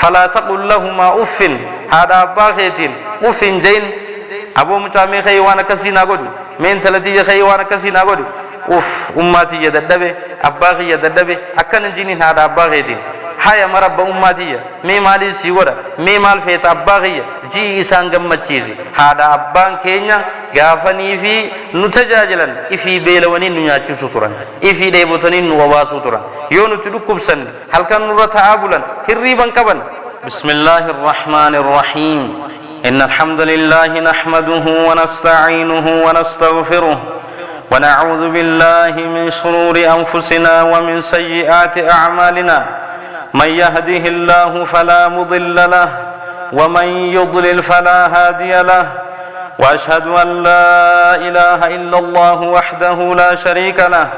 فلا تقل لهما أف هذا أبا خيتين أف جين أبو متامي خيوانا كسينا قد من تلتي خيوانا كسينا قد أف أماتي يددبه أبا خي يددبه أكن جينين هذا أبا خيتين هيا مرب أماتي مي مالي سيورا مي مال فيت أبا خي جي إسان قمت چيزي هذا أبان كينيا غافني في نتجاجلن إفي بيلوني نياتي سطران إفي ديبوتني نووا سطران يونو تلوكب سن هل كان نورا تعابلا هريبا كبن بسم الله الرحمن الرحيم إن الحمد لله نحمده ونستعينه ونستغفره ونعوذ بالله من شرور أنفسنا ومن سيئات أعمالنا من يهده الله فلا مضل له ومن يضلل فلا هادي له وأشهد أن لا إله إلا الله وحده لا شريك له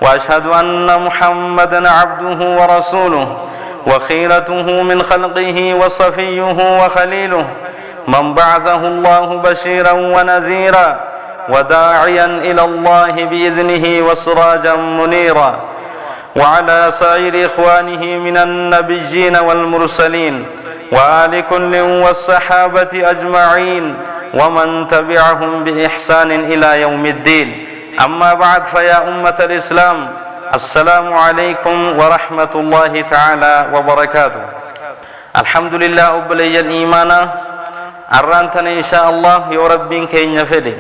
وأشهد أن محمدا عبده ورسوله وخيرته من خلقه وصفيه وخليله من بعثه الله بشيرا ونذيرا وداعيا إلى الله بإذنه وسراجا منيرا وعلى سائر إخوانه من النبيين والمرسلين وآل كل والصحابة أجمعين ومن تبعهم بإحسان إلى يوم الدين أما بعد فيا أمة الإسلام السلام عليكم ورحمة الله تعالى وبركاته الحمد لله أبلي الإيمان أرانتنا إن شاء الله يا ربي كين يفدي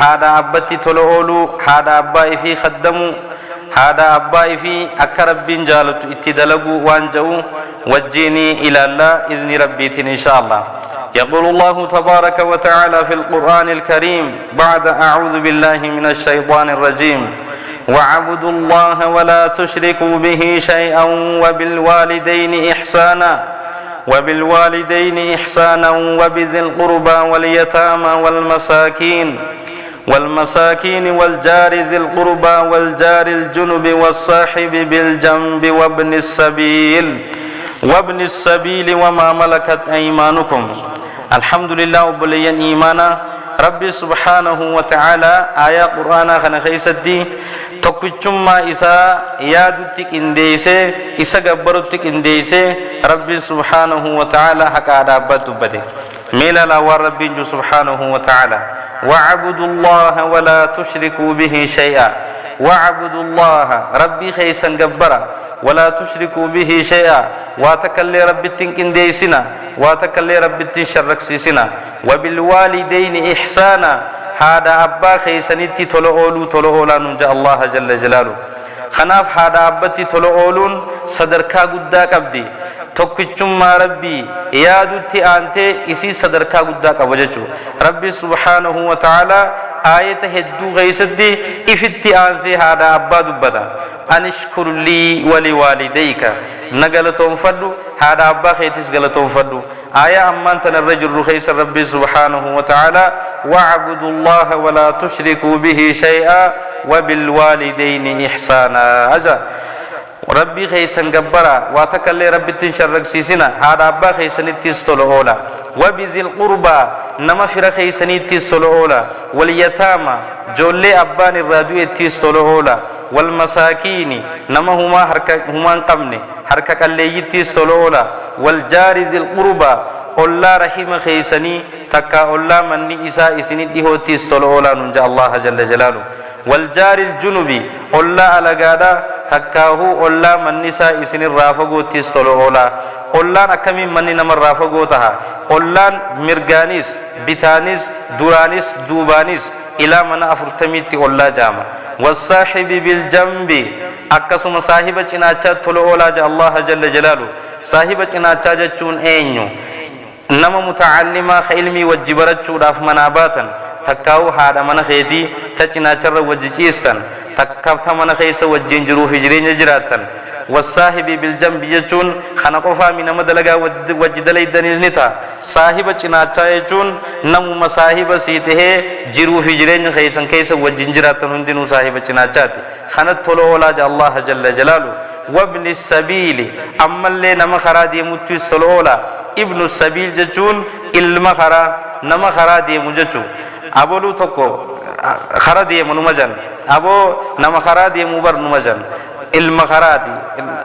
هذا أبتي تلولو هذا أبائي في خدمو هذا أبائي في أكرب جالت اتدلقوا وانجوا وجيني إلى الله إذن ربي إن شاء الله يقول الله تبارك وتعالى في القرآن الكريم بعد أعوذ بالله من الشيطان الرجيم واعبدوا الله ولا تشركوا به شيئا وبالوالدين إحسانا وبذي القربى واليتامى والمساكين والجار ذي القربى والجار الجنب والصاحب بالجنب وابن السبيل وما ملكت أيمانكم الحمد لله بلي إيمانا ربي سبحانه وتعالى آية قرآن خنا خيسدي تكوچما إسا يادتك إنديسه إسا قبرتك إنديسه ربي سبحانه وتعالى حكا دابت بده ميلا لا ربي سبحانه وتعالى واعبدوا الله ولا تشركوا به شيئا واعبدوا الله ربي خيسا قبرا ولا تشركوا به شيئا واتكلي ربي تنكن ديسنا واتكلي ربي تنشرك سيسنا وبالوالدين إحسانا هذا أبا خيسانيتي تلو ننجا الله جل جلاله خناف هذا أبتي تلو صدركا قداك أبدي توكيچما ربي يادوتي أنتي إسي صدركا قداك وجهو ربي سبحانه وتعالى آية هدو غيسدي إفتي أنسي هذا أبا دبدا أنشكر لي ولوالديك نقلتهم فدو هذا أبا خيتس قلتهم فدو آية أمان الرجل خيس ربي سبحانه وتعالى واعبدوا الله ولا تشركوا به شيئا وبالوالدين إحسانا أجا ربي خيسن قبرا واتكلي ربي تنشرق سيسنا هذا أبا خيسن تستلعولا وبذي القربى نما فر خيسن تستلعولا واليتامى جولي أبان الرادو تستلعولا والمساكين نما هما قمني حركة اللي تستلعولا والجار ذي القربى الله رحيم خيسني تكا الله مني إساء إسني ديهو تستلعولا ننجا الله جل جلاله والجار الجنوبي الله على قادا تكاهو الله من نساء إسن الرافقو تستلعولا الله نكمي من نمر رافقو تها الله مرغانيس بتانيس دورانيس دوبانيس إلى من أفرتميت الله جامع والصاحب بالجنب أكسم صاحبة إناچا تلعولا جا الله جل جلاله صاحبة إناچا جچون أينيو نما متعلمة خيلمي وجبرتشو راف مناباتا تكاو هذا من خيتي تجنا شر وجيستن تكاو من خيس وجين جروح جرين جراتن والصاحب بالجنب يجون خنقفا من مدلغا وجدلي دنيزنتا صاحب جنا چايجون نم مصاحب سيته جروح جرين خيسن كيس وجين جراتن هندنو صاحب جنا چاتي خنت تولو ولا الله جل جلاله وابن السبيل اما اللي نم خرادي متي سلولا ابن السبيل جون المخرا نم خرادي مجچو أبولو تكو خرادي منومجن أبو نما خرادي مبر نمجن المخرادي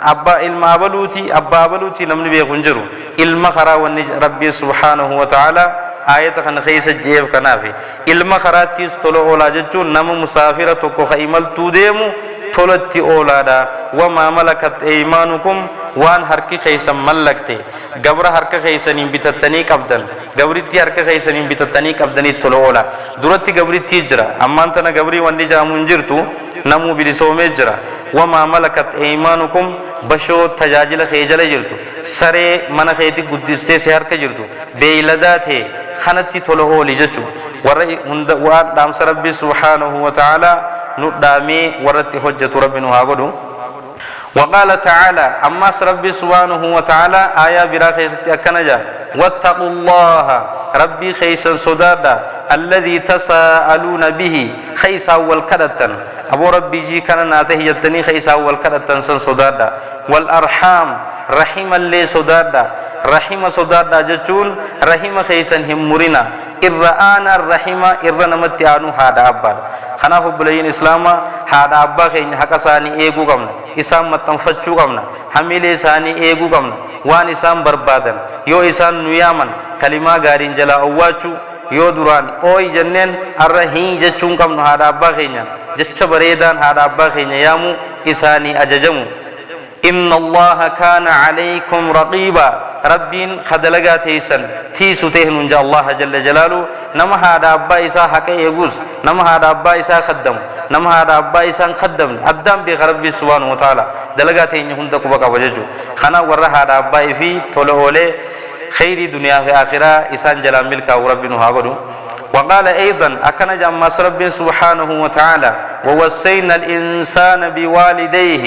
أبا إلما أبلوتي نمني بيخنجرو إلما خرا وني ربي سبحانه وتعالى آية خن خيس الجيب كنافي إلما خراتي استلو أولا جتشو نم مسافرة تكو خيمل توديمو تولتي أولادا وما ملكت أيمانكم وان هركي خيسا ملكتي قبر هركي خيسا نبتتني قبدن قبرتي هركي خيسا نبتتني قبدني تولو أولا درتي قبرتي جرا أما أنتنا قبري واني جامون جرتو نمو بلسومي جرا وما ملكت أيمانكم بشو تجاجل خيجل جرتو سري من خيتي قدستي سهر كجرتو بيلداتي خنتي تولو أولي جتشو ورأي دامس ربي سبحانه وتعالى ندامي ورتي حجة ربنا هاغدو وقال تعالى أما ربي سبحانه وتعالى آية برا خيستي أكنجا واتقوا الله ربي خيسا صدادا الذي تساءلون به خيسا والكدتن أبو ربي جي كان ناته يتني خيسا والكدتن سن صدادا والأرحام رحم اللي صدادا رحم صدادا جتون رحم خيسا هم مرنا إرآنا الرحمة إرنمت آنو هذا أباد خنا فبلين إسلاما هذا أبا خين حكساني إيجو كمنا إسام متنفتشو كمنا حميلي ساني إيجو كمنا وان إسام بربادن يو إسان نيامن كلمة غارين جلا أواتشو يو دوران أوي جنن الرحيم جتشون كمنا هذا أبا خينيا جتش بريدان هذا أبا خينيا يامو إساني أججمو إن الله كان عليكم رقيبا ربين خدلقات تيسن تيسو تهنون جا الله جل جلاله نما هذا أبا إسا حكي يقوز نما هذا أبا إسا خدم نما هذا أبا إسا خدم أدام بخربي سبحانه وتعالى دلقات هنون تكو بقى وججو خنا ورى هذا أبا في طلعولي خير دنيا في آخرة إسان جلال ملكا وربنا هاقدو وقال أيضا أكن جمع رب سبحانه وتعالى ووصينا الإنسان بوالديه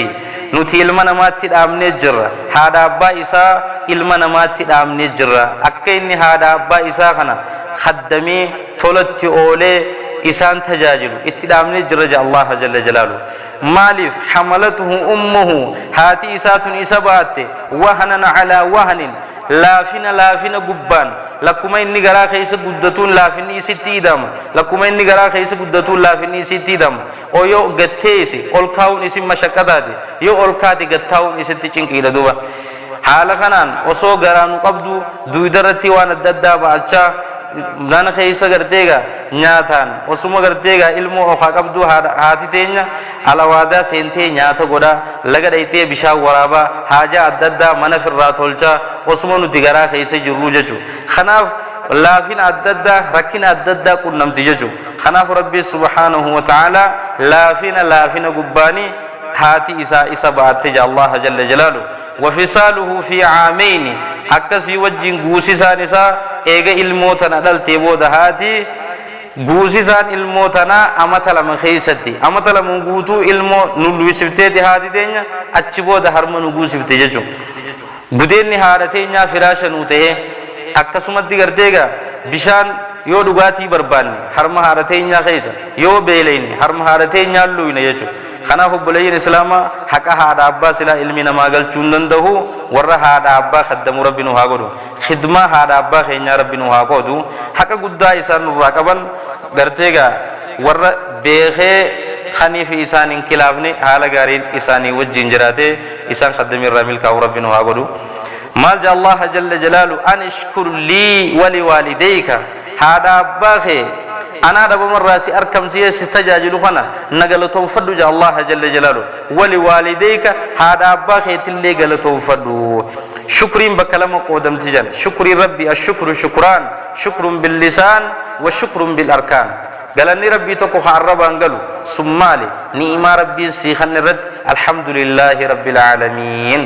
نتي إلمنا ما تدام نجر هذا أبا إسا إلمنا ما تدام نجر أكيني هذا أبا إسا خنا خدمي تولت أولي إسان تجاجل اتدام نجر جاء الله جل جلاله مالف حملته أمه هاتي إسات إسابات وهنا على وهن لافنا قبان لكما إني غرا خيس قدتون لافني ستي دم لكما إني غرا خيس قدتون لافني ستي دم أو يو قتيسي أولكاون اسم مشكتاتي يو أولكاتي قتاون اسم تيشنكي لدوبا حالا خنان وصو غرانو قبدو دويدرتي وانا الددابا أچا نانا خيسا غرتيغا نياتان وصوما غرتيغا علمو أخا قبدو هاتي تينيا على وادا سينتي نياتا قدا لغا دايتي بشا ورابا حاجة الددا منفر راتولچا وصوما نتغرا خيسا جروججو خناف لافين الددا ركين الددا كن نمتججو خناف ربي سبحانه وتعالى لافين قباني هاتي إسا بارتجا الله جل جلاله وفصاله في عامين أكسي وجين غوسي سانسا إيغا الموتنا دلتي بود هاتي غوسي سان الموتنا أمتلا من خيستي أمتلا من غوتو المو نلوي سبتي هاتي دينيا أتشي بود هرمن غوسي بتججو بدين هارتين فراشا نوته أكسمت دي غرتيغا بشان يو دغاتي برباني هرم هارتين خيسا يو بيلين هرم هارتين لوين يجو خنا فبلين إسلاما حكا هذا أبا سلا علمنا ما قال چوندن دهو ورّا هذا أبا خدم ربنا هاقودو خدمة هذا أبا خينيا ربنا هاقودو حكا قد إسان راكبان غرتيغا ورّا بيخي خني في إسان انكلافني حالا غارين إساني وجين جراته إسان خدم الرميل كاو ربنا هاقودو مال جا الله جل جلاله أن اشكر لي ولوالديك هذا أبا خي أنا رب مراسي أركم سيا ستجاجلو خنا نقلتهم فدو جا الله جل جلاله ولوالديك هذا أبا خيت اللي قلتهم فدو شكرين بكلام قدم تجان شكري ربي الشكر شكران شكر باللسان وشكر بالأركان قالني ربي تكو خاربا قالوا سمالي نيما ربي سيخن رد الحمد لله رب العالمين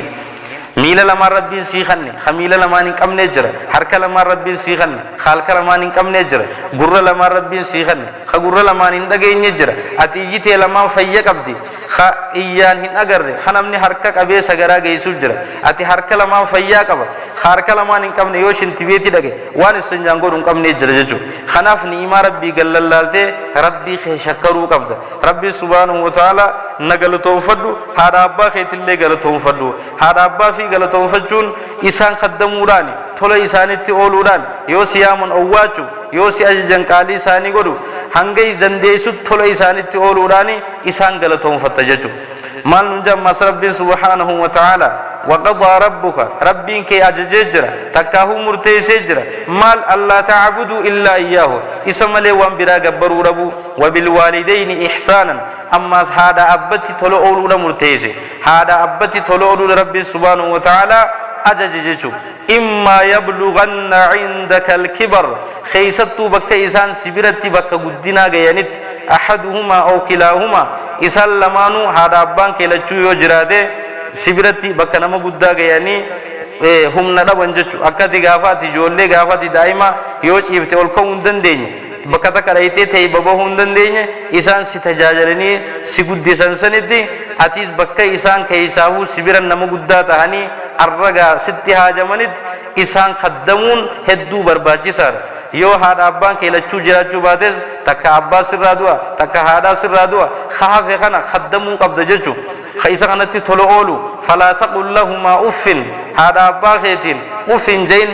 ميلا لما ربي سيخني خميلا لما نكم نجرة حركة لما ربي سيخني خالك لما نكم نجرة غرة لما ربي سيخني خغرة لما نندقي نجرة أتيجي لما فيك أبدي خ إيان هن أجرة خنامني حركة كبير سجرا جاي سجرة أتي حركة لما فيك أبا خارك لما نكم نيوش انتبيتي لقى وان السنجانغو نكم نجرة جتو خناف نيما ربي قال لالته ربي خشكرو كبدا ربي سبحانه وتعالى نقلتهم فدو هذا أبا خيت اللي قلتهم فدو هذا أبا في قلتهم فجون إسان خدموراني تولا إسانيتي أولوران يوسي يامن أواجو يوسي أججن قالي إساني قدو هنگي دنديسو تولا إسانيتي أولوراني إسان قلتهم فتججو مال نجم رب سبحانه وتعالى وقضى ربك ربك أجججرا تكاه مرتيسجرا مال الله تعبدوا إلا إياه اسم له وانبرا قبروا ربو وبالوالدين إحسانا أما هذا أبتي تلؤول مرتيسي هذا أبتي تلؤول رب سبحانه وتعالى أججججو إما يبلغن عندك الكبر خيستو بك إسان سبرتي بك قدنا غيانت أحدهما أو كلاهما إسان لمانو هذا أبان كيلچو يجراده سبرتي بك نما قدنا غياني هم ندا وانجچو أكتي غافاتي جولي غافاتي دائما يوش إفتول كون دنديني بكتا كرايتي تي بابا هندن ديني إسان ستجاجرني سيقود سنسندي أتيس بكا إسان كيساهو سبيرا نمو قدا تهاني الرقا ستي هاجمانيد إسان خدمون هدو برباجي سار يو هاد أبان كي لچو جراچو باتيس تكا أبا سر رادوا تكا هادا سر رادوا خافي خانا خدمون قبض جچو خيسا خانتي تلو أولو فلا تقل لهما أفن هادا أبا خيتين أفن جين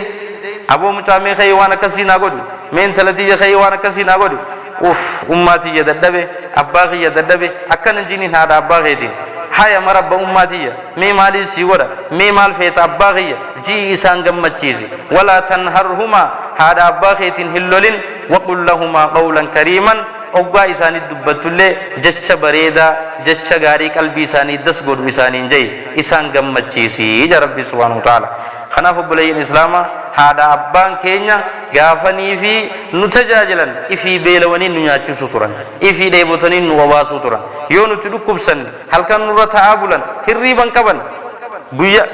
أبو مچامي خيوانا كسي ناقودي من تلتي خيوانا كسي ناقودي أوف أماتي يددبه أباغي يددبه أكن جينين هذا أباغي هاي مرب أماتي مي مالي سيورا مي مال فيت أباغي جي إسان قمت چيزي ولا تنهرهما هذا أباغي هلولين وقل لهما قولا كريما أوغا إساني دبتولي جچ بريدا جچ غاري قلبي إساني دس قد إساني جي إسان قمت چيزي يجا ربي سبحانه وتعالى خناف بلي الإسلام هذا أبان كينيا غافني في نتجاجلا إفي بيلوني نياتشو سطرا إفي ديبوتني نوابا سطرا يو نتلو كبسن هل كان نرى تعابلا هريبا كبن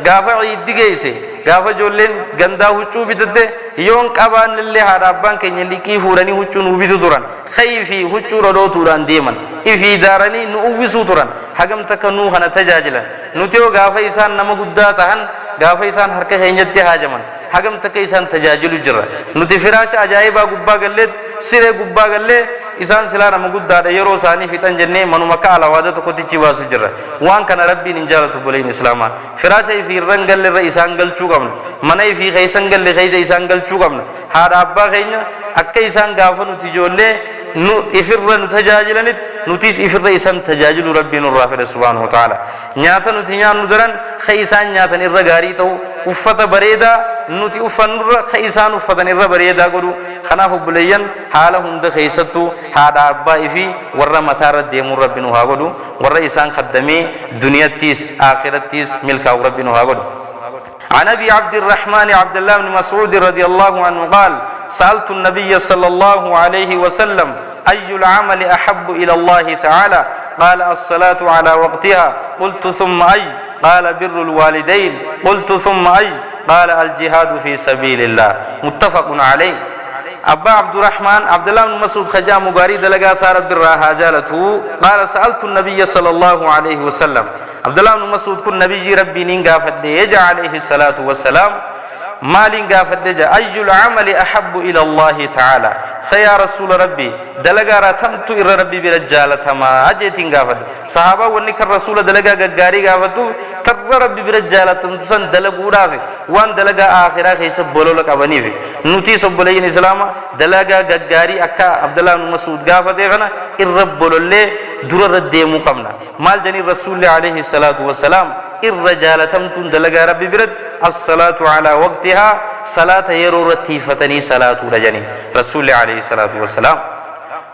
غافا عيد جيسي غافا جولين غندا هچو بيتده يون كبان اللي هذا أبان كينيا لكي فوراني هچو نوبيتو توران خيفي هچو ردو توران ديمن إفي دارني نوبي سطرا حقم تكنو خنا تجاجلا نتيو غافا إسان نما قدا تهن غافا إسان هركا هنجتي هاجمن حقم تك إسان تجاجلو جرا نتي فراش أجايبا قبا قلت سيري قبا قلت إسان سلانا مقود دادا يرو ساني فتن جنة منو مكا على وادة تكوتي چواسو جرا وان كان ربي ننجالة بولين إسلاما فراش في رنگل لإسان قل چوغمن مناي في خيسان قل لخيس إسان قل چوغمن هذا أبا خينا أكا إسان غافا نتي جولي نو إفر نتجاجلنت نتيس إفر إسان تجاجل ربي نرافر سبحانه وتعالى نياتا نتيان ندران خيسان نياتا نرغاري تو أفتا بريدا نتي أفن خيسان أفتا نرغ بريدا قدو خناف بليان حالا هند خيستو هذا أبا إفي ورى متارد ديمون ربي نوها قدو ورى إسان خدمي دنيا تيس آخرت تيس ملكا ربي نوها قدو عن أبي عبد الرحمن عبد الله بن مسعود رضي الله عنه قال سألت النبي صلى الله عليه وسلم أي العمل أحب إلى الله تعالى قال الصلاة على وقتها قلت ثم أي قال بر الوالدين قلت ثم أي قال الجهاد في سبيل الله متفق عليه أبا عبد الرحمن عبد الله بن مسعود خجا مغاري دلقا صار بالراها جالته قال سألت النبي صلى الله عليه وسلم عبد الله بن مسعود كن نبي ربي نينغا فدي عليه الصلاة والسلام مالين غافدجا أي العمل أحب إلى الله تعالى سيا رسول ربي دلغا راتمت إر ربي برجالة ما أجيتين غافد صحابة ونك الرسول دلغا غاري غافتو تر ربي برجالة تمتسن دلغو رافي وان دلغا آخرا خيس بولو لك أبني في نوتي سبولين إسلاما دلغا غاري أكا عبد الله بن مسعود غافد غنا إر رب بولو اللي در ردي مقامنا مال جني رسول عليه الصلاة والسلام الرجال تمتون دلغا ربي برد الصلاة على وقتها صلاة يرورتي فتني صلاة رجني رسول عليه الصلاة والسلام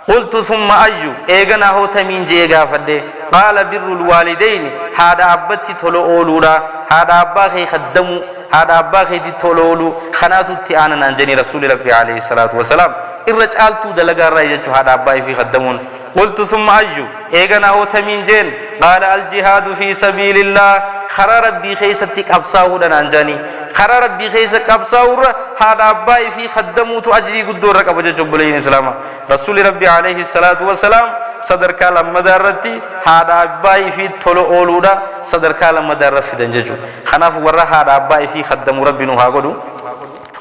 قلت ثم أجو إيغنا هو تمين جيغا فده قال بر الوالدين هذا أبتي تولو أولورا هذا أباخي خدمو هذا أباخي دي تولو أولو خناتو تيانا نانجني رسول ربي عليه الصلاة والسلام الرجالتو دلغا رأيجو هذا أباخي في خدمون قلت ثم أجو إيغنا هو تمين جين قال الجهاد في سبيل الله خرى ربي خيستك أبصاه دنانجاني خرى ربي خيستك أبصاه هذا أباي في خدموت أجري قدور رك أبجا جبلين إسلاما رسول ربي عليه الصلاة والسلام صدر كلام مدارتي هذا أباي في تلو أولودا صدر كلام مدار في دنججو خناف ورا هذا أباي في خدم ربي نهاجدو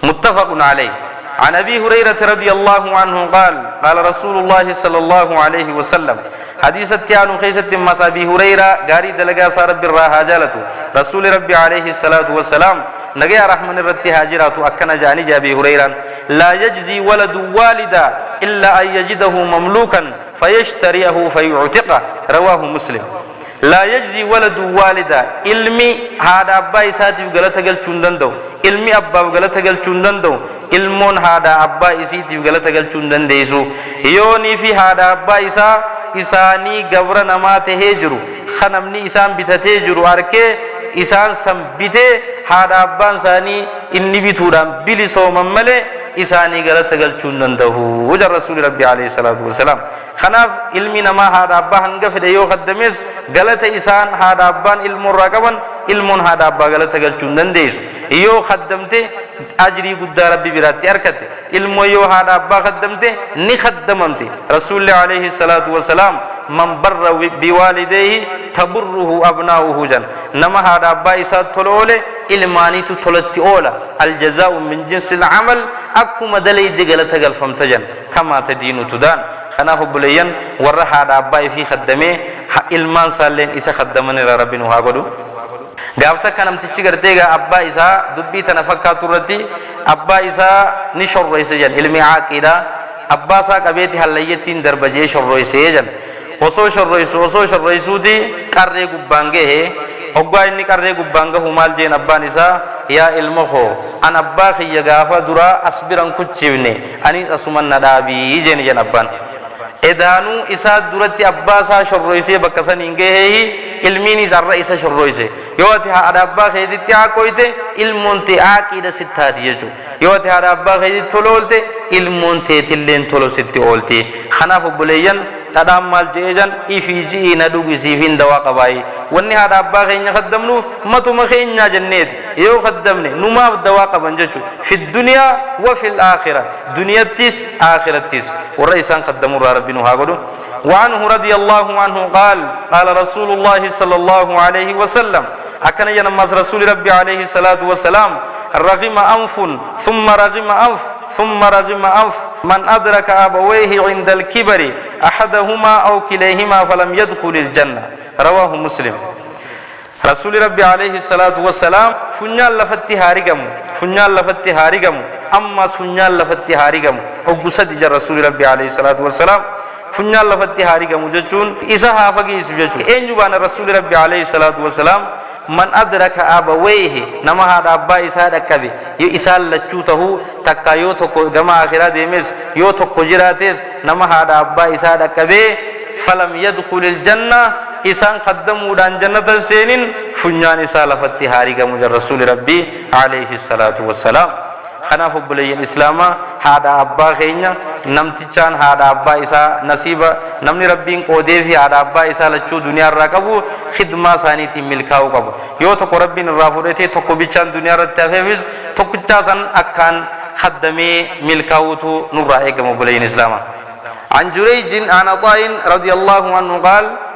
متفق عليه عن أبي هريرة رضي الله عنه قال قال رسول الله صلى الله عليه وسلم حديث التيانو خيسة مس أبي هريرة غاري دلقا صار بالراها جالتو رسول ربي عليه الصلاة والسلام نجي رحمن الرتي هاجراتو أكنا جاني جابي هريرة لا يجزي ولد والدا إلا أن يجده مملوكا فيشتريه فيعتقه رواه مسلم لا يجزي ولد والدا علمي هذا أبا إساتي بغلطة قل چوندن دو علمي أبا بغلطة قل چوندن دو علمون هذا أبا إساتي بغلطة قل چوندن ديسو يوني في هذا أبا إساني قبر نمات هجرو خنمني إسان بتتهجرو أركي إسان سنبته هذا أبا إساني إني بتورام بلي صوم ملي إساني غلطة قل چوندن دو وجر رسول ربي عليه الصلاة والسلام خناف علمي نما هذا أبا هنگف ديو خدميز غلطة إسان هذا أبا علم الرقبان علمون هذا أبا غلطة قل چوندن ديسو يو خدمته أجري قد ربي براتي أركت علم يو هذا أبا خدمته ني خدممته رسول الله عليه الصلاة والسلام من بر بوالديه تبره أبناؤه جن نما هذا أبا إسات تلولي علماني تلتي أولا الجزاء من جنس العمل أكو مدلي دي غلطة قل فمتجن كما تدين تدان خناف بليان ورح هذا أبا في خدمه علمان سالين إسا خدمني ربي نوها قدو غافتا كانم تيجي كرتيغا أبا إسا دبي تنفكا تورتي أبا إسا نشر رئيسجن علمي عاقيدا أبا سا كبيتي هليتين دربجي شر رئيسجن وصو شر رئيسو دي كاري قبانگه هي أقوى إني كاري قبانگه همال جين أبا نسا يا علمه أن أبا خي غافا درا أصبران كتشيبني أني أسمان ندابي جين جن أبان إدانو إسا درتي أبا سا شر رئيسي بكسن إنگه هي علميني زر رئيسا شر رئيسي يوتي هذا أبا خيدي تيا كويته علمون تي عقيدة ستة ديجو يوتي هذا أبا خيدي تلولته علمون تي تلين تلو ستة أولتي خناف بليان تدام مال جيجان إفيجي ندوغي سيفين دوا قبائي واني هذا أبا خيني خدمنو متو مخيني جنيد يو خدمني نما دوا قبان جيجو في الدنيا وفي الآخرة دنيا تيس آخرة تيس ورئيسان خدموا ربنا هاقولوا وعنه رضي الله عنه قال رسول الله صلى الله عليه وسلم أكن ينمز رسول ربي عليه الصلاة والسلام رغم أنف ثم رغم أنف ثم رغم أنف من أدرك أبويه عند الكبر أحدهما أو كليهما فلم يدخل الجنة رواه مسلم رسول ربي عليه الصلاة والسلام فنيال لفتي هاريغم أما فنيال لفتي هاريغم أقصد رسول ربي عليه الصلاة والسلام فنيال لفتي هاريغم جتون إسا هافقي سجتون إنجبان رسول ربي عليه الصلاة والسلام من أدرك أبويه نما هذا أبا إسا دكبي يو إسا لچوته تكا يو تكو غما آخرة ديمز يو تكو جراتيز نما هذا أبا إسا دكبي فلم يدخل الجنة إسان خدموا دان جنة سينين فنيان إسا لفتي هاريغم رسول ربي عليه الصلاة والسلام خناف بلي الإسلام هذا أبا خينيا نمتيچان هذا أبا إسا نصيبا نمني ربين قودي في هذا أبا إسا لچو دنيا راكبو خدمة سانيتي ملكاو قبو يو تقو ربين الرافوريتي تقو بيچان دنيا رتفيز تقو چاسن أكان خدمي ملكاو تو نورا إيقم بلي الإسلام عن جريج عن عطاء رضي الله عنه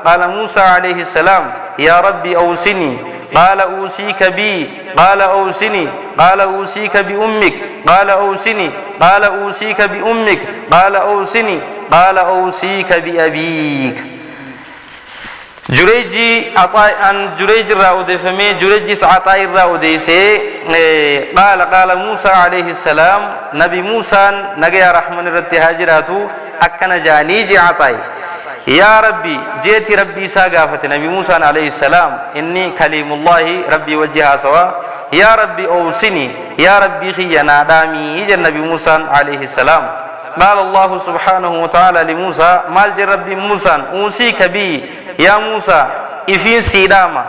قال موسى عليه السلام يا ربي أوصني قال أوصيك بي قال أوصني قال أوصيك بأمك قال أوصني قال أوصيك بأمك قال أوصني قال أوصيك بأبيك جريجي عطاء عن جريج الراودي فمي جريج عطاء الراودي سي قال موسى عليه السلام نبي موسى نجي رحمن الرتي هاجراتو أكن جانيجي عطاء يا ربي جيت ربي ساقافت نبي موسى عليه السلام إني كليم الله ربي وجهها سوا يا ربي أوصني يا ربي خينا دامي يجي النبي موسى عليه السلام قال الله سبحانه وتعالى لموسى مال ربي موسى أوصيك بي يا موسى إفين سيداما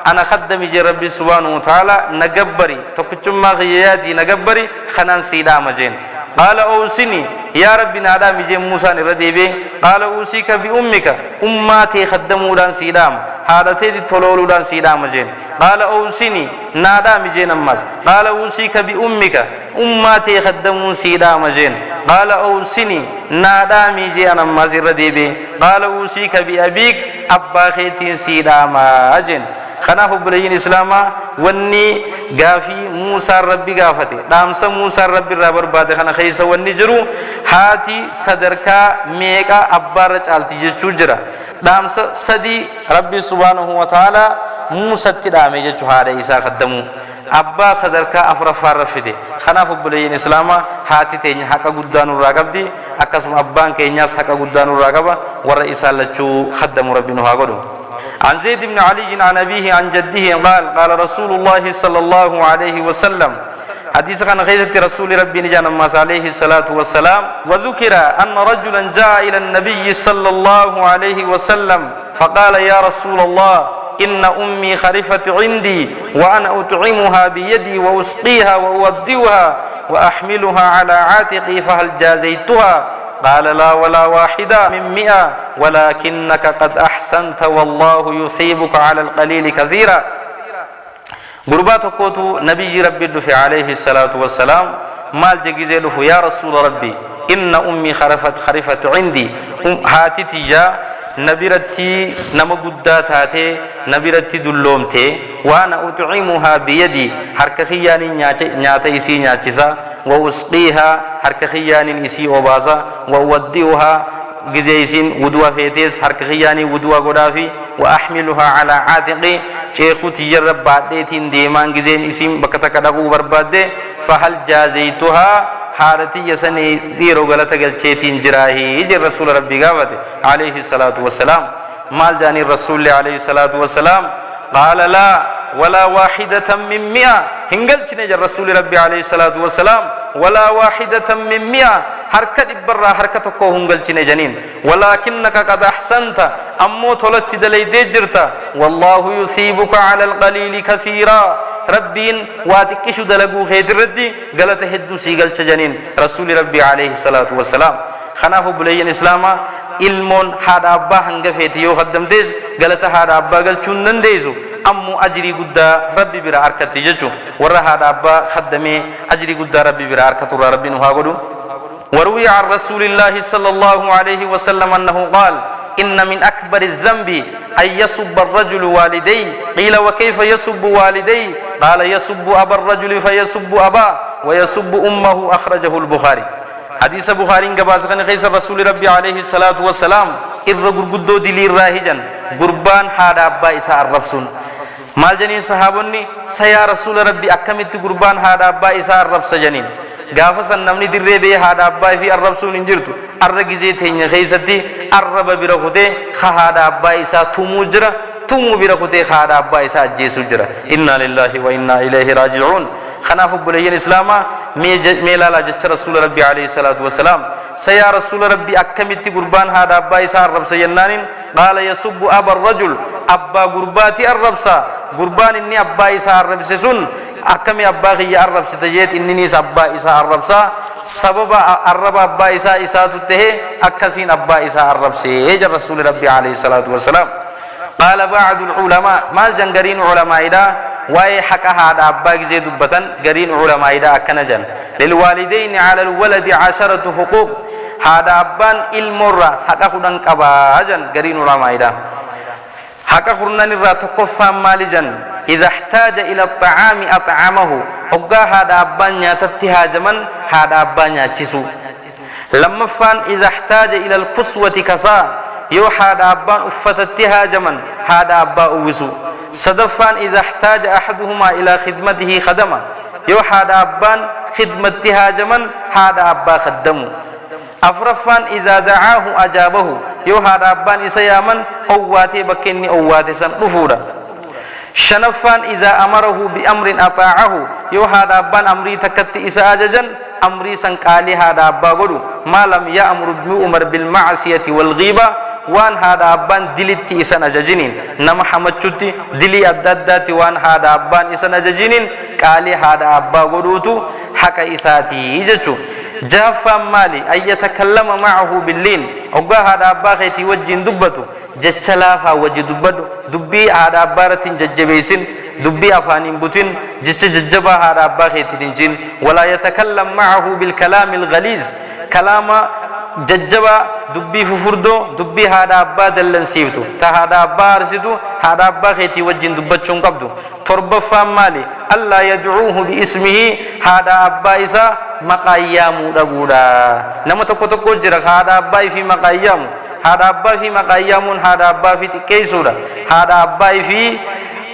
أنا خدمي ربي سبحانه وتعالى نجبري تكتم ما خياتي نجبري خنان سيداما جين قال أوصني يا ربي نادى مجي موسى رديبي قال أوصيك بأمك أماتي خدموا دان سيدام هذا تيدي تلولو دان سيدام جين قال أوصني نادى مجي نماز قال أوصيك بأمك أماتي خدموا سيدام جين قال أوصني نادى مجي نماز رديبي قال أوصيك بأبيك أبا خيتين سيدام جين خناف بلين إسلاما وني غافي موسى ربي غافته دامس موسى ربي رابر بعد خنا خيس وني جرو هاتي صدركا ميكا أبار چالتي جچوجرا دامس سدي ربي سبحانه وتعالى موسى تدامي جچو هذا إسا خدمو أبا صدركا أفرفار رفده خناف بلين إسلاما هاتي تيني حقا قدانو راقب دي أكسم أبان كينياس حقا قدانو راقبا ورئيسا لچو خدمو ربي نوها قدو عن زيد بن علي عن أبيه عن جده قال قال رسول الله صلى الله عليه وسلم حديث عن خيزة رسول ربي نجانا ماس عليه الصلاة والسلام وذكر أن رجلا جاء إلى النبي صلى الله عليه وسلم فقال يا رسول الله إن أمي خرفت عندي وأنا أطعمها بيدي وأسقيها وأوديها وأحملها على عاتقي فهل جازيتها قال لا ولا واحدة من 100 ولكنك قد أحسنت والله يثيبك على القليل كثيرا غربات قوتو نبي ربي دفع عليه الصلاة والسلام مال جيزي دفو يا رسول ربي إن أمي خرفت عندي هاتي تجا نبرتي نمقدات هاتي نبرتي دلومتي وانا أطعمها بيدي حركخياني نياتي سي نياتيسا وأسقيها حركخياني إسي أوباسا وأوديها جزيسين ودوا فيتيس حركخياني ودوا قدافي وأحملها على عاتقي شيخو تجرب بعدين ديمان جزين اسم بكتك دغو برباد فهل جازيتها حالتي يسني ديرو غلط گلچيتين جراهي جر رسول ربي غاوت عليه الصلاة والسلام مال جاني الرسول عليه الصلاة والسلام قال لا ولا واحدة من 100 هنگل چنه جر رسول ربي عليه الصلاة والسلام ولا واحدة من 100 حركة برا حركة کو هنگل چنه جنين ولكنك قد أحسنت أمو تولت دلي ديجرتا والله يثيبك على القليل كثيرا ربين واتكشو دلقو خيد ردي غلط هدو سيغل چجنين رسول ربي عليه الصلاة والسلام خناف بلين إسلاما علمون هاد أبا هنگ فيتيو خدم ديز غلط هاد أبا غل چونن ديزو أمو أجري قد ربي برا أركت تججو ورا هاد أبا خدمي أجري قد ربي برا أركت ربي نهاغدو وروي عن رسول الله صلى الله عليه وسلم أنه قال إن من أكبر الذنب أن يسب الرجل والديه قيل وكيف يسب والديه قال يسب أبا الرجل فيسب أباه ويسب أمه أخرجه البخاري حديث بخاري قباسخن خيس الرسول ربي عليه الصلاة والسلام إرغر قدو دلي راهجا قربان هذا أبا إساء الربسون مال جنين صحابوني سيا رسول ربي أكمت قربان هذا أبا إساء الربس جنين غافسن نمني دري بي هذا أبا في الربسون انجرتو أرغزي تيني خيستي أرب برخوتي خهذا أبا إساء تموجرا تومو برخوتي خهذا أبا إساء جيسو جرا إنا لله وإنا إليه راجعون خناف بلين إسلاما ميلالا جچ رسول ربي عليه الصلاة والسلام سيا رسول ربي أكمت قربان هذا أبا إساء الربس ينانين قال يسب أبا الرجل أبا قرباتي الربس قربان إني أبا إساء الربس سن أكمي أبا غي الربس تجيت إنني أبا إساء الربس سبب الرب أبا إساء تته أكسين أبا إساء الربس يجر رسول ربي عليه الصلاة والسلام قال بعض العلماء مال جنگرين علماء إذا واي حكا هذا أبا زيد بطن قرين علماء إذا أكنجن للوالدين على الولد 10 حقوق هذا أبان المرة حكا خدن كباجن قرين علماء إذا حكا خرنان الرا تقفى مالجن إذا احتاج إلى الطعام أطعمه أقا هذا أبان يتتهاجمن هذا أبان يتسو لما فان إذا احتاج إلى القسوة كسا يو هذا أبان أفتتهاجمن هذا أبا أوسو صدفان إذا احتاج أحدهما إلى خدمته خدمه يو هذا أبان خدمتها جمن هذا أبا خدمه أفرفان إذا دعاه أجابه يو هذا أبان إسيامن أواتي بكني أواتي سن نفورا شنفان إذا أمره بأمر أطاعه يو هذا أبان أمري تكتي إساججن أمري سنقالي هذا أبا قدو ما لم يأمر بأمر بالمعصية والغيبة وان هذا أبان دلتي إسان أججنين نما حمد دلي أددات وان هذا أبان إسان أججنين قالي هذا أبا قدوتو حكا إساتي إججو جافا مالي أن يتكلم معه باللين أقا هذا أبا خيتي وجين دبتو جتشلافا وجي دبتو دبي هذا أبارة ججبيسين دبي أفانين بوتين ججبا هذا أبا خيتي جين ولا يتكلم معه بالكلام الغليظ كلام ججبا دبي ففردو دبي هذا أبا دلن سيبتو تا هذا أبا أرسدو هذا أبا خيتي وجين دبتشون قبدو تربى فامالي الله يدعوه باسمه هذا أبا إسا مقايام دبودا نما تكو جرى هذا أبا في مقايام هذا أبا في مقايام هذا أبا في كيسودا هذا أبا في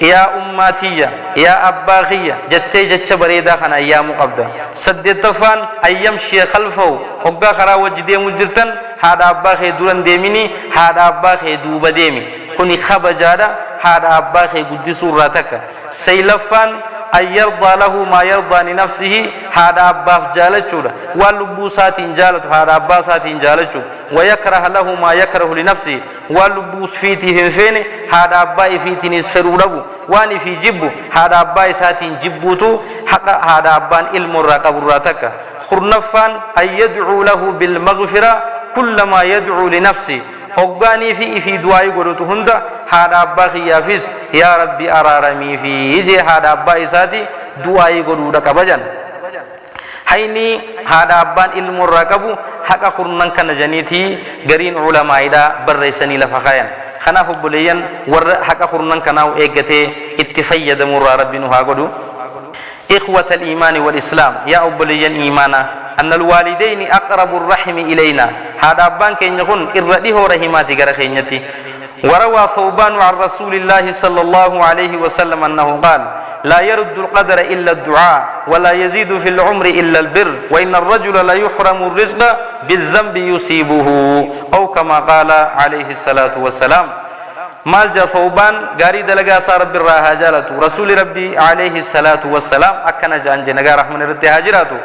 يا أماتية يا أباخية جتة جتة بريدة خنا أيام قبضة سدتفان أيام شيء خلفه وقا خرا وجدي مجرتن هذا أباخي دورن ديميني هذا أباخي دوبا ديمي خني خبجادا هذا أباخي قدس راتك سيلفان أن يرضى له ما يرضى لنفسه هذا أباف جالتشو واللبوسات جالت هذا أباسات جالتشو ويكره له ما يكره لنفسه واللبوس فيته فين هذا أباي فيتي نسفر له واني في جبه هذا أباي سات جبوتو حق هذا أبان علم الرقب راتك خرنفان أن يدعو له بالمغفرة كلما يدعو لنفسه أغاني في دعاء قرأت هندا هذا أبا خيافيس يا ربي أرارمي في يجي هذا أبا إساتي دعاء قرأت كبجن هيني هذا أبان علم الرقبو حقا خرنان كان جنيتي قرين علماء إذا برسني لفخايا خناف بليان ور حقا خرنان كانوا إيجتي اتفيد مرى ربنا هاقدو إخوة الإيمان والإسلام يا أبليان إيمانا أن الوالدين أقرب الرحم إلينا هذا أبان كين يكون إرده رحماتي غرخينتي وروى ثوبان عن رسول الله صلى الله عليه وسلم أنه قال لا يرد القدر إلا الدعاء ولا يزيد في العمر إلا البر وإن الرجل لا يحرم الرزق بالذنب يصيبه أو كما قال عليه الصلاة والسلام مال جا ثوبان غاري دلغا صار بالراها جالتو رسول ربي عليه الصلاة والسلام أكنا جانجي نغا رحمن رتي هاجراتو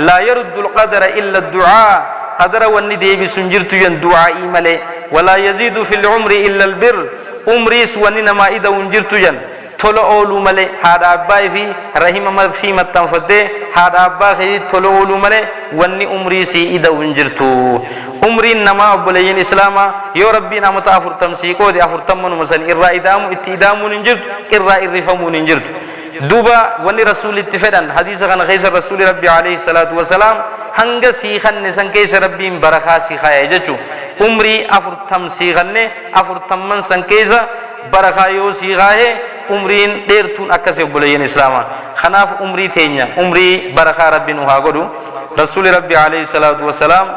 لا يرد القدر إلا الدعاء قدر والندي بسنجرتو ين دعاء ملي ولا يزيد في العمر إلا البر عمريس وننما إذا ونجرتو ين تولو أولو ملي هذا أباي في رحمه في متنفده هذا أباي تولو أولو ملي وني عمريسي إذا ونجرتو عمري نما أبليين إسلاما يا ربي نام تأفر تمسيكو دي أفر تمن مثلا إرّا إدامو اتدامو ننجرت إرّا إرّفمو ننجرت دوبا وني رسول اتفادن حديث عن خيس رسول ربي عليه الصلاة والسلام هنگ سيخن نسان كيس ربي برخا سيخا يجتو عمري أفر تمسيخن أفر تمن سان كيس برخا يو سيخا عمرين ديرتون أكسي أبليين إسلاما خناف عمري تينيا عمري برخا ربي نوها قدو رسول ربي عليه الصلاة والسلام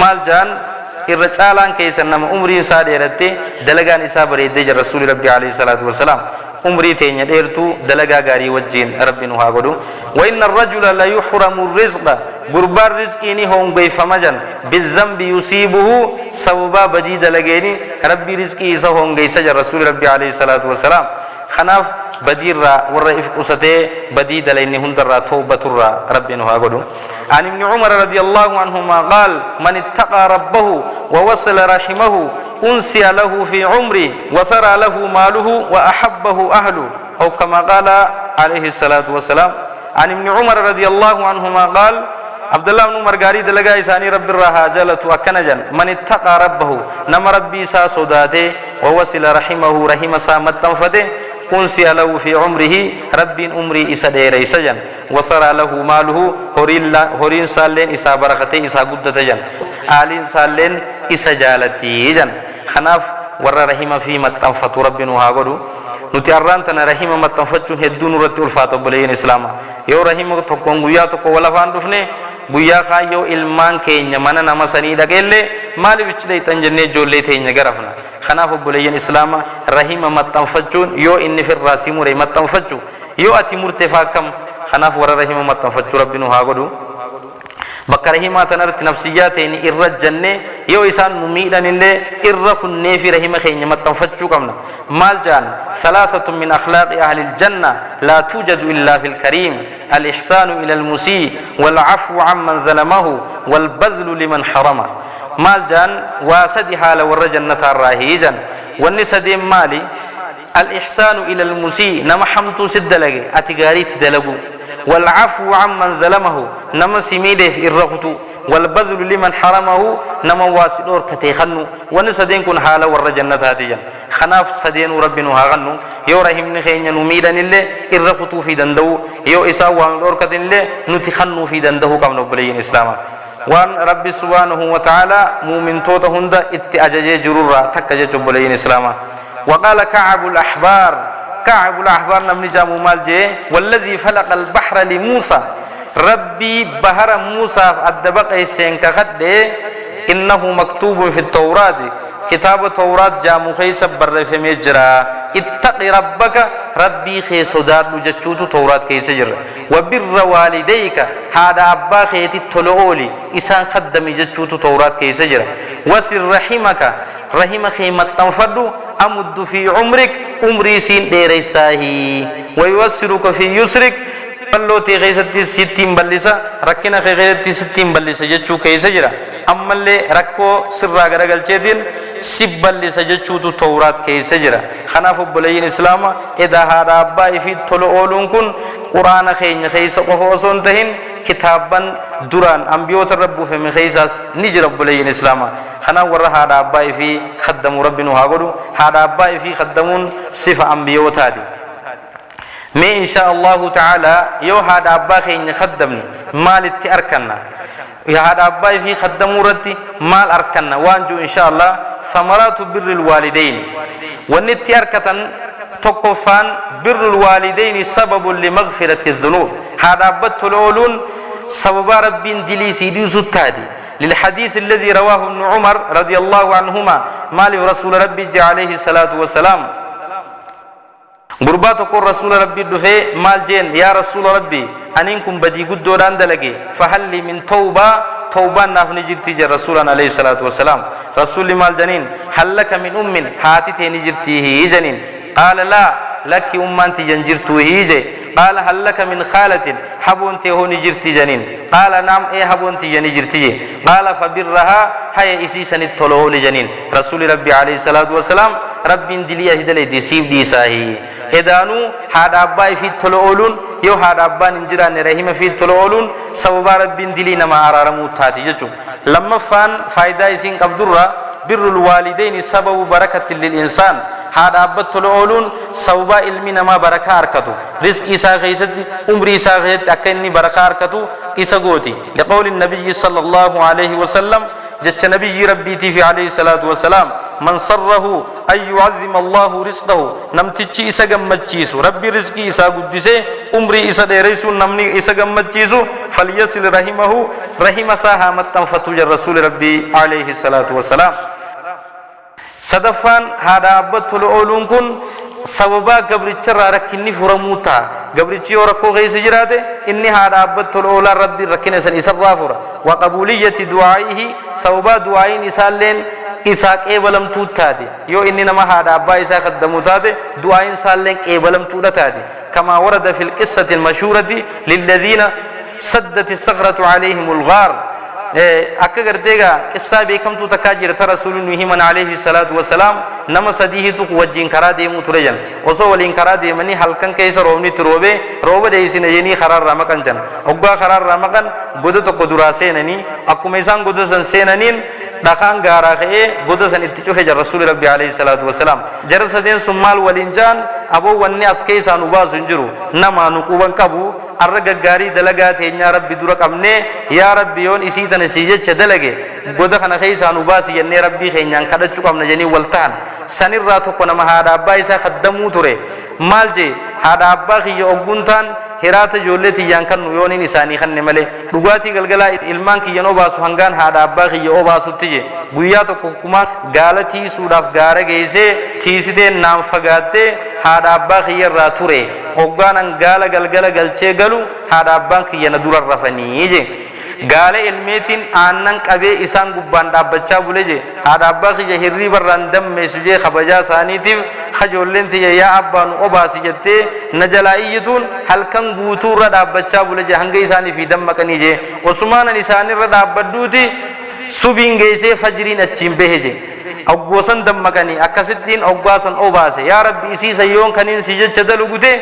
مال جان الرجالان كيسن نما عمري ساديرتي دلغان إسابر يدج رسول ربي عليه الصلاة والسلام عمري تينيا ديرتو دلغا غاري وجين ربي نوها قدو وإن الرجل لا يحرم الرزق غربار رزقيني هم بيفمجن بالذنب يصيبه سببا بدي دلغيني ربي رزقي سهم غيسج رسول ربي عليه الصلاة والسلام خناف بدير ورئيف قصته بدي دليني هندر توبة ربي نوها قدو عن ابن عمر رضي الله عنهما قال من اتقى ربه ووصل رحمه أنسي له في عمره وثرى له ماله وأحبه أهله أو كما قال عليه الصلاة والسلام عن ابن عمر رضي الله عنهما قال عبد الله بن عمر قال دلغا إساني رب الرها جلت وكنجن من اتقى ربه نم ربي سا صداته ووصل رحمه رحم سامت تنفته أنسي له في عمره رب عمري إسا دير إسجن وثرى له ماله هورين سالين إسا بركته إسا قدت جن آلين سالين إسا جالتي جن خناف ور رحم في متنفت رب نهاغدو نتياران تنا رحم متنفتون هدون رت الفات بلين إسلام يو رحم تكون غيا تكو ولا فاندفني غيا خايو إلمان كينيا منا نما سني دقيلة مال بيشلي تنجني جولي تينيا غرفنا خناف بلين إسلام رحم متنفتون يو إني في الراسيم رحم متنفتو يو أتي مرتفاكم خناف ور رحم متنفتو رب نهاغدو بكرهما تنرت نفسياتين إرّ الجنة يو إنسان مميدان اللي إرّ خنّي في رحمة خيني متنفتشو كمنا مال جان ثلاثة من أخلاق أهل الجنة لا توجد إلا في الكريم الإحسان إلى المسيء والعفو عمن ظلمه والبذل لمن حرمه مال جان واسد حال ورجنة الراهيجا والنسد مالي الإحسان إلى المسيء نما حمتو سدلغي أتغاري تدلغو والعفو عمن ظلمه نما سميده الرغتو والبذل لمن حرمه نما واسدور كتيخنو ونسدين كن حالا ورجنة هاتجن خناف سدين ربنا هاغنو يو رحم نخين نميدن اللي الرغتو في دندو يو إسا وانور كتن اللي نتخنو في دندو كم نبلين إسلاما وان ربي سبحانه وتعالى مؤمن توتا هندا اتأجج جرورا تكجج بلين إسلاما وقال كعب الأحبار كعب الأحبار نمني جامو مالجي والذي فلق البحر لموسى ربي بحر موسى الدبق يسين كخد إنه مكتوب في التوراة كتاب التوراة جامو خيس بر في مجرى اتق ربك ربي خيس دار لجتشوت توراة كيس جر وبر والديك هذا أبا خيتي تلعولي إسان خدم جتشوت توراة كيس جر وسر رحمك رحم خيمة تنفدو أمد في عمرك عمري سين ديريساهي ويوسرك في يسرك بلو تي غيثتي ستين بلسا ركنا غيثتي ستين بلسا جتشو كيسا جرا أما اللي ركو سرّا غرقل چيدين سب بلسا جتشو تو تورات كيسا جرا خناف بلين إسلاما إذا هذا أبا في طلو أولون كن قرآن خين خيسا قفوصون تهين كتابا دران أنبيوت الرب في مخيساس نجر بلين إسلاما خنا ورا هذا أبا في خدموا ربنا هاقولوا هذا أبا في خدمون صفة أنبيوت هذه ما إن شاء الله تعالى يو هذا أبا خين خدمني مال التأركنا يا هذا أبا في خدموا رتي مال أركنا وانجو إن شاء الله ثمرات بر الوالدين والنتياركة تقفان بر الوالدين سبب لمغفرة الذنوب هذا أبت الأولون سبب رب دليسي ديوسو التادي للحديث الذي رواه ابن عمر رضي الله عنهما مال رسول ربي عليه الصلاة والسلام غرباتكم رسول ربي دفي مال جين يا رسول ربي أنكم بدي قدو راندلقي فهل لي من توبة نافني جرتي جا رسولنا عليه الصلاة والسلام رسول مال جنين هل لك من هاتي تيني جرتيه جنين قال لا لك أنت جنجرتو هيجي قال هل لك من خالة حبون تهوني جرتي جنين قال نعم ايه حبون تجني جرتي قال فبرها هي اسيسن التلو لجنين رسول ربي عليه الصلاة والسلام رب دليه هدلي دي سيب دي ساهي إدانو هذا أبا في التلوولون يو هذا أبا نجران رحمه في التلوولون سبب رب دلي نما أرارمو تاتي جتو لما فان فايدة يسين قبدرة بر الوالدين سبب بركة للإنسان هذا أبا التلوولون سبب علمي نما بركة أركتو رزق إسا غيثت عمر إسا غيثت أكني بركة أركتو إسا قوتي لقول النبي صلى الله عليه وسلم جت نبي ربي في عليه الصلاة والسلام من صره أن يعظم الله رزقه نمتشي إسا قمتشيسو ربي رزقي إسا قدسي عمري إسا ديريسو نمني إسا قمتشيسو فليصل رحمه رحم ساها متنفتو الرسول ربي عليه الصلاة والسلام صدفان هذا أبت الأولون كن سببا قبرتش ركني فرموتا قبرتش وركو غيس جراته إني هذا أبت الأولى ربي ركنا سن إسرافر وقبولية دعائه سببا دعائين إسالين إساق إبلم توتادي يو إني نما هذا أبا إساق الدموتادي دعائين سالين إبلم توتادي كما ورد في القصة المشهورة للذين سدت الصخرة عليهم الغار أكثر تيجا قصة بكم تتكاجر رسول الله عليه الصلاة والسلام نما سديه تو وجين كرادي مترجن وصو ولين كرادي مني هلكن كيس رومني روبه ديسين جني خرار رامكان جن أوجا خرار رامكان غدو تو قدراسه نني أكو ميسان غدو سنسينين دخان غارا خي غدو سن اتجاه جر رسول الله عليه الصلاة والسلام جر سدين سمال ولينجان أبو وني أسكي سانوبا زنجرو نما نكوبان كابو أرجع غاري دلقات هنيا ربي دورك أمنه يا ربي يون إسيتنا نسيجة دلقة غدا خنا خي سانوباس يني ربي خينيان كذا شو كم نجني ولتان سنير راتو كنا ما هذا أبا إسا خدمو ترى مالجي هذا أبا خي يوبونتان هرات جولتي يانكن يوني نساني خن نمله رغاتي غلغلا إلمان كي ينو باسو هنگان هذا أبا خي يو باسو تيجي بويا تو كوكما غالتي سوداف غارة جيسه تيسيده نام فغاته هذا أبا خي راتوري أوغان غالا غلغلا غلچه غلو هذا أبا خي يندور رفني يجي غاله علميتين آنن قبي إسان غبان دابچا بولجه هذا أبا خي هري برندم مسجه خبجا سانيتيم خجولين تي يا أبا نو أباسيجته نجلائيتون هلكن غوتور دابچا بولجه هنگي ساني في دم مكنيجه عثمان نساني ردابدوتي سوبين جيسه فجرين أچيم بهجه أوغوسن دم مكاني أكاسيتين أوغاسن أوباسه يا ربي إسي سيون كنين سيجة چدلو غوته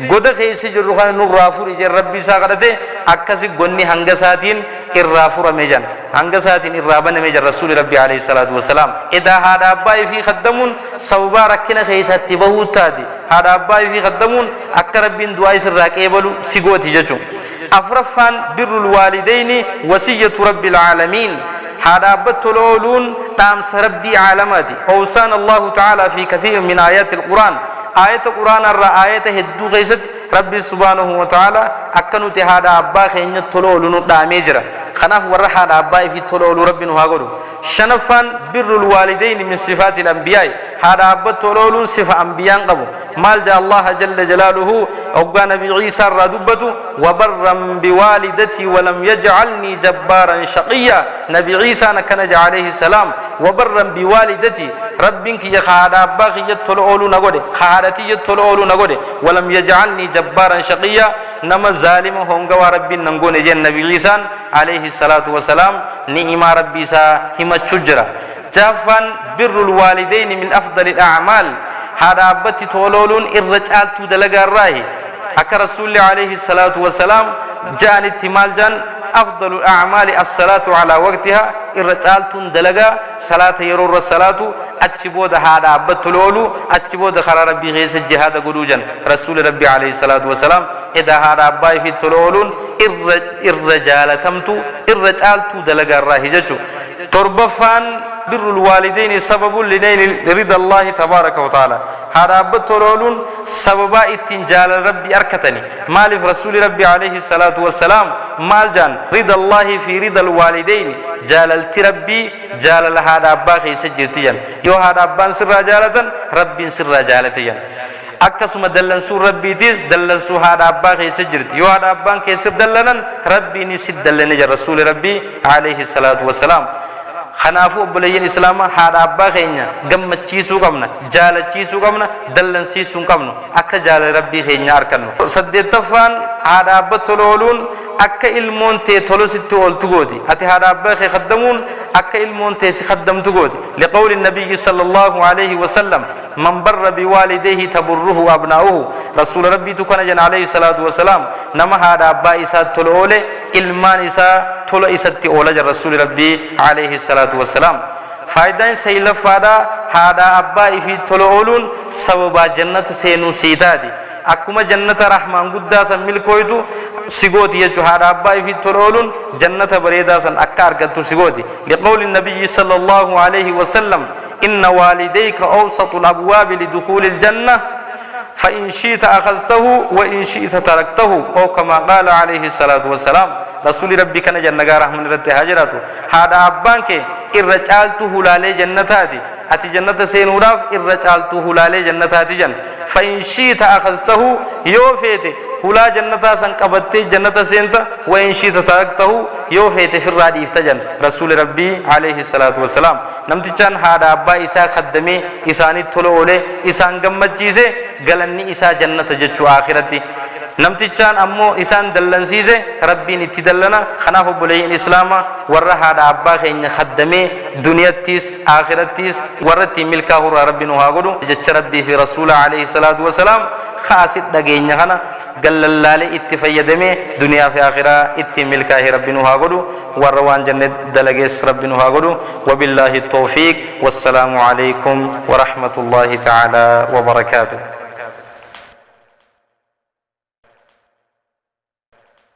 غوده خيسي جروخان نور رافور إجه ربي ساقرته أكاسي غني هنگساتين إرافور ميجان هنگساتين إرابن ميجان رسول ربي عليه الصلاة والسلام إذا هذا أباي في خدمون سوبا ركنا خيساتي بهوتادي هذا أباي في خدمون أكربين دعاء سراك إبلو سيغوتي جچو أفرفان بر الوالدين وصية رب العالمين هذا أبت الأولون تامس ربي عالماتي أوصان الله تعالى في كثير من آيات القرآن آية القرآن آية هدو غيست ربي سبحانه وتعالى أكنو تهذا أبا خين التلولون داميجرا خناف ورح هذا أبا في التلول ربنا هاقولوا شنفان بر الوالدين من صفات الأنبياء هذا عبد تولون صفة أنبياء قبو مال جاء الله جل جلاله أوقى نبي عيسى الردبة وبرا بوالدتي ولم يجعلني جبارا شقيا نبي عيسى نكنج عليه السلام وبرا بوالدتي ربك يا خادا باغي يتولولو نغودي خادتي يتولولو نغودي ولم يجعلني جبارا شقيا نما ظالم هونغا ربي نغوني جن نبي عيسى عليه الصلاة والسلام نعم ربي سا هم تشجرا جافا بر الوالدين من أفضل الأعمال هذا أبتي تولولون الرجال تدلق الراهي حكى رسول عليه الصلاة والسلام جاء التمال جان أفضل الأعمال الصلاة على وقتها الرجال تدلق صلاة يرور الصلاة أتشبود هذا أبت تولولو أتشبود خرى ربي غيس الجهاد قلوجا رسول ربي عليه الصلاة والسلام إذا هذا أباي في تولولون الرجال تمتو الرجال تدلق الراهي ججو تربفان بر الوالدين سبب لنيل رضا الله تبارك وتعالى هذا أبتولون سببا اتنجال ربي أركتني مالف رسول ربي عليه الصلاة والسلام مال جان رضا الله في رضا الوالدين جالل تربي جالل هذا أباخي سجرتيا يو هذا أبان سر جالة ربي سر جالتيا أكسم دلن سور ربي تيز دلن سو هذا أباخي سجرت يو هذا أبان كيسر دلنا ربي نسد دلن رسول ربي عليه الصلاة والسلام خنافو بلين إسلام هذا أبا خينيا جم تشيسو قمنا جال تشيسو قمنا دلن سيسو قمنا أك جال ربي خينيا أركنو صدق تفان هذا أبا تلولون أك إلمون تولو ستول تقودي أتي هذا أبا خي خدمون أك إلمون خدم تقودي لقول النبي صلى الله عليه وسلم من بر بوالديه تبره أبناؤه رسول ربي تكون جن عليه الصلاة والسلام نما هذا أبا إسا تلولي إلمان إسا تولو إسا تولج رسول ربي عليه الصلاة والسلام فايدان سيلف هذا أبا إفي تلولون سببا جنة سينو سيدادي أكما جنة رحمن قداسا ملكويتو سيغوتي يجو هذا أبا إفي تلولون جنة بريداسا أكار قدو سيغوتي لقول النبي صلى الله عليه وسلم إن والديك أوسط الأبواب لدخول الجنة فإن شئت أخذته وإن شئت تركته أو كما قال عليه الصلاة والسلام رسول ربي كان جنة رحمن رتي هاجراته هذا أبانك الرجالته هلالي جنتاتي أتي جنة سينوراف الرجالته هلالي جنتاتي جن فإن شئت أخذته يوفيته هلا جنة سنقبتي جنة سينتا وإن شئت تركته يوفيته في الرادي افتجن رسول ربي عليه الصلاة والسلام نمتجان هذا أبا إسا خدمي إساني تلوولي إسان قمجيسي قلني إسا جنة جتشو آخرتي نمتجان أمو إسان دلنسيسي ربي نتدلنا خناف بلي الإسلام ورّا هذا أبا خين خدمي دنيا تيس آخرت تيس ورّتي ملكه ربي نهاجرو جتش ربي في رسول عليه الصلاة والسلام خاصت دقيني خنا قال الله اتفيدمي دنيا في آخرة اتملكه ربي نهاجرو وروان جنة دلجس ربي نهاجرو وبالله التوفيق والسلام عليكم ورحمة الله تعالى وبركاته.